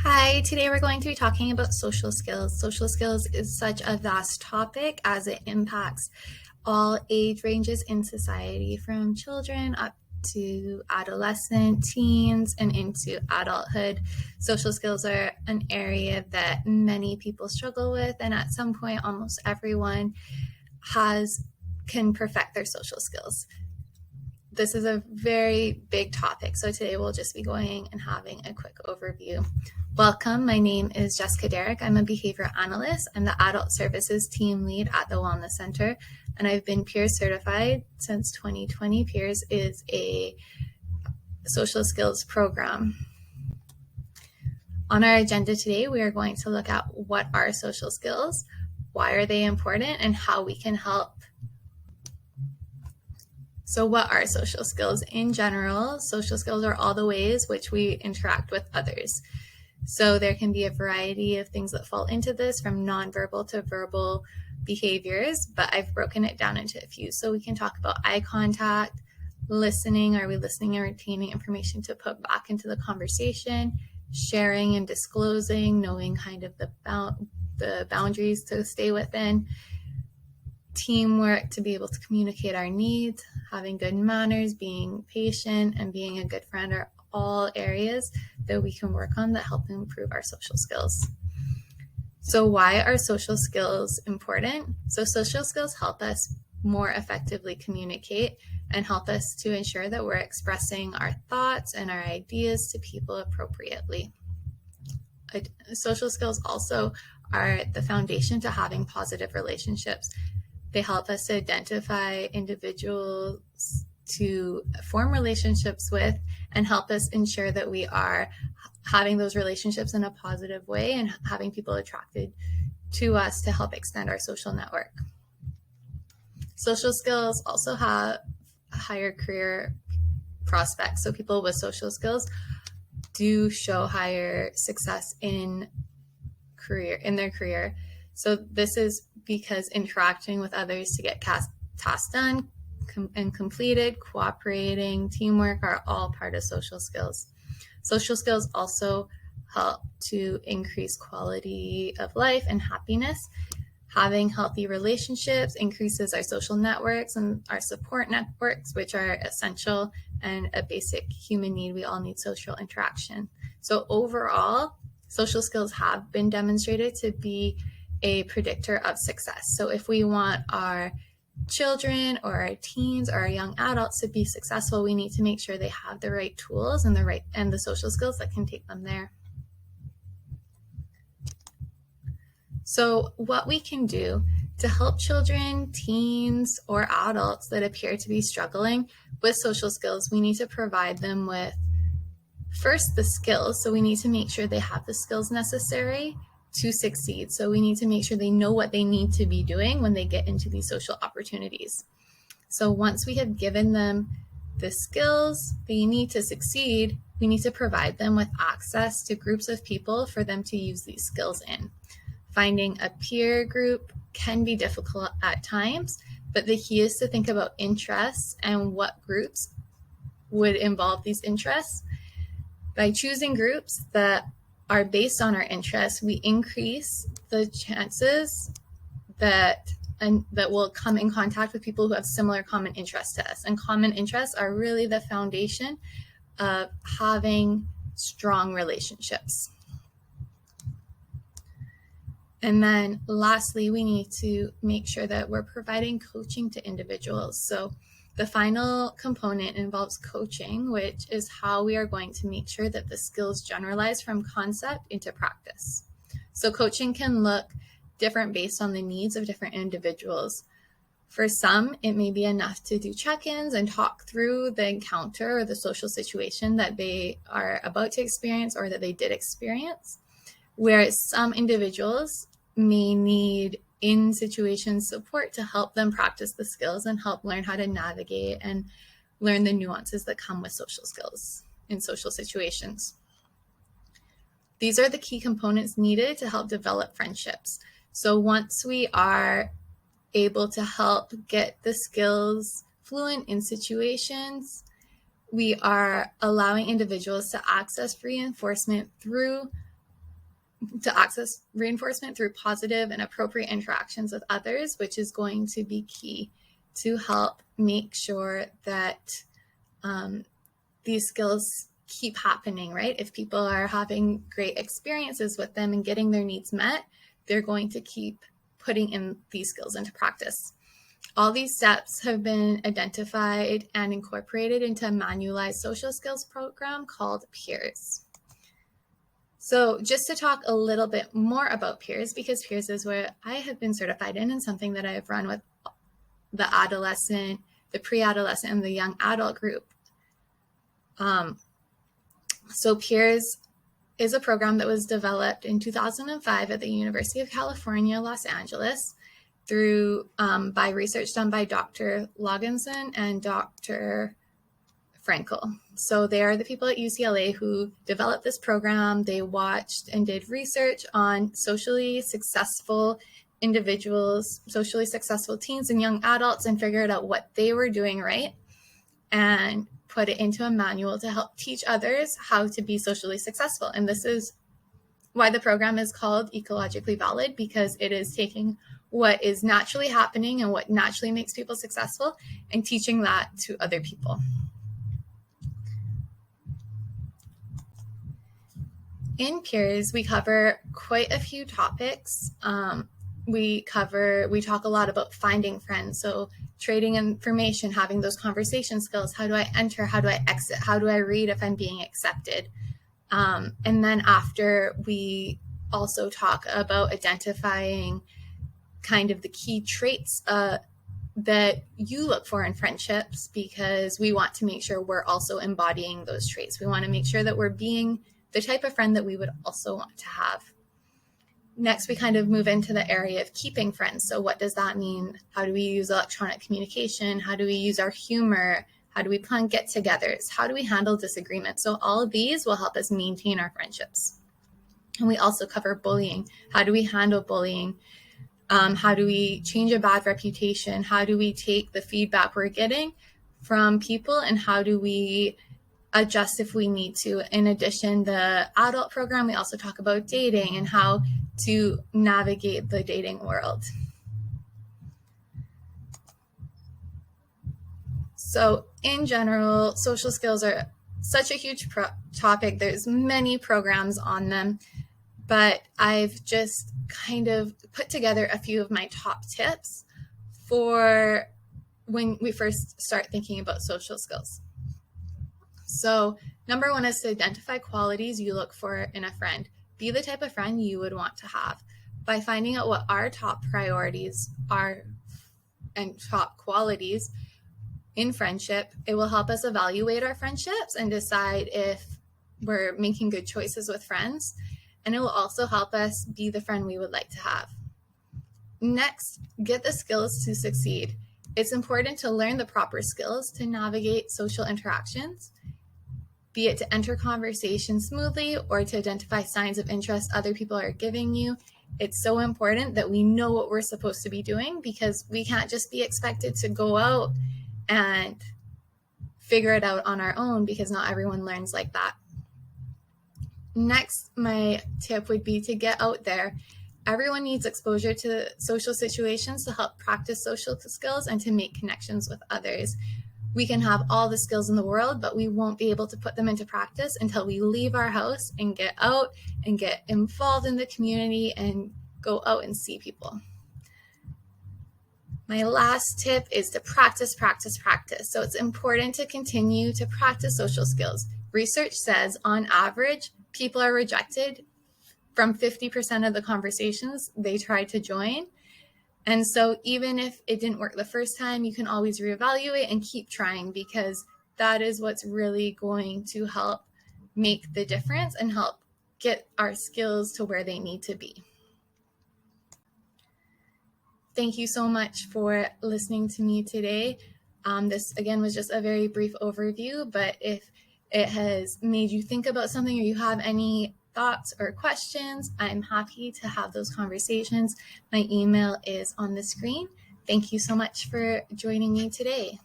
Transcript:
Hi, today we're going to be talking about social skills. Social skills is such a vast topic as it impacts all age ranges in society, from children up to adolescent, teens, and into adulthood. Social skills are an area that many people struggle with, and at some point, almost everyone can perfect their social skills. This is a very big topic, so today we'll just be going and having a quick overview. Welcome, my name is Jessica Derrick. I'm a behavior analyst. I'm the adult services team lead at the Wellness Center, and I've been peers certified since 2020. Peers is a social skills program. On our agenda today, we are going to look at what are social skills, why are they important, and how we can help. So what are social skills? In general, social skills are all the ways which we interact with others. So there can be a variety of things that fall into this, from nonverbal to verbal behaviors, but I've broken it down into a few. So we can talk about eye contact, listening. Are we listening and retaining information to put back into the conversation? Sharing and disclosing, knowing kind of the boundaries to stay within. Teamwork, to be able to communicate our needs. Having good manners, being patient, and being a good friend are all areas that we can work on that help improve our social skills. So why are social skills important? So social skills help us more effectively communicate and help us to ensure that we're expressing our thoughts and our ideas to people appropriately. Social skills also are the foundation to having positive relationships. They help us to identify individuals to form relationships with and help us ensure that we are having those relationships in a positive way and having people attracted to us to help extend our social network. Social skills also have higher career prospects. So people with social skills do show higher success in their career. So this is because interacting with others to get tasks done and completed, cooperating, teamwork are all part of social skills. Social skills also help to increase quality of life and happiness. Having healthy relationships increases our social networks and our support networks, which are essential and a basic human need. We all need social interaction. So overall, social skills have been demonstrated to be a predictor of success. So if we want our children or our teens or our young adults to be successful, we need to make sure they have the right tools and the social skills that can take them there. So what we can do to help children, teens, or adults that appear to be struggling with social skills, we need to provide them with, first, the skills. So we need to make sure they have the skills necessary to succeed. So we need to make sure they know what they need to be doing when they get into these social opportunities. So once we have given them the skills they need to succeed, we need to provide them with access to groups of people for them to use these skills in. Finding a peer group can be difficult at times, but the key is to think about interests and what groups would involve these interests. By choosing groups that are based on our interests, we increase the chances that we'll come in contact with people who have similar common interests to us. And common interests are really the foundation of having strong relationships. And then lastly, we need to make sure that we're providing coaching to individuals. So the final component involves coaching, which is how we are going to make sure that the skills generalize from concept into practice. So coaching can look different based on the needs of different individuals. For some, it may be enough to do check-ins and talk through the encounter or the social situation that they are about to experience or that they did experience, whereas some individuals may need in-situation support to help them practice the skills and help learn how to navigate and learn the nuances that come with social skills in social situations. These are the key components needed to help develop friendships. So once we are able to help get the skills fluent in situations, we are allowing individuals to access reinforcement through to access reinforcement through positive and appropriate interactions with others, which is going to be key to help make sure that these skills keep happening, right? If people are having great experiences with them and getting their needs met, they're going to keep putting in these skills into practice. All these steps have been identified and incorporated into a manualized social skills program called PEERS. So just to talk a little bit more about PEERS, because PEERS is what I have been certified in and something that I've run with the adolescent, the pre-adolescent, and the young adult group. So PEERS is a program that was developed in 2005 at the University of California, Los Angeles, through by research done by Dr. Loganson and Dr. Frankel. So they are the people at UCLA who developed this program. They watched and did research on socially successful individuals, socially successful teens and young adults, and figured out what they were doing right and put it into a manual to help teach others how to be socially successful. And this is why the program is called Ecologically Valid, because it is taking what is naturally happening and what naturally makes people successful and teaching that to other people. In PEERS, we cover quite a few topics. We talk a lot about finding friends, so trading information, having those conversation skills. How do I enter? How do I exit? How do I read if I'm being accepted? And then after, we also talk about identifying kind of the key traits that you look for in friendships, because we want to make sure we're also embodying those traits. We want to make sure that we're being the type of friend that we would also want to have. Next, we kind of move into the area of keeping friends. So what does that mean? How do we use electronic communication? How do we use our humor? How do we plan get-togethers? How do we handle disagreements? So all of these will help us maintain our friendships. And we also cover bullying. How do we handle bullying? How do we change a bad reputation? How do we take the feedback we're getting from people, and how do we adjust if we need to? In addition, the adult program, we also talk about dating and how to navigate the dating world. So in general, social skills are such a huge topic. There's many programs on them, but I've just kind of put together a few of my top tips for when we first start thinking about social skills. So number one is to identify qualities you look for in a friend. Be the type of friend you would want to have. By finding out what our top priorities are and top qualities in friendship, it will help us evaluate our friendships and decide if we're making good choices with friends. And it will also help us be the friend we would like to have. Next, get the skills to succeed. It's important to learn the proper skills to navigate social interactions, be it to enter conversation smoothly or to identify signs of interest other people are giving you. It's so important that we know what we're supposed to be doing, because we can't just be expected to go out and figure it out on our own, because not everyone learns like that. Next, my tip would be to get out there. Everyone needs exposure to social situations to help practice social skills and to make connections with others. We can have all the skills in the world, but we won't be able to put them into practice until we leave our house and get out and get involved in the community and go out and see people. My last tip is to practice, practice, practice. So it's important to continue to practice social skills. Research says on average, people are rejected from 50% of the conversations they try to join. And so even if it didn't work the first time, you can always reevaluate and keep trying, because that is what's really going to help make the difference and help get our skills to where they need to be. Thank you so much for listening to me today. This, again, was just a very brief overview, but if it has made you think about something or you have any thoughts or questions, I'm happy to have those conversations. My email is on the screen. Thank you so much for joining me today.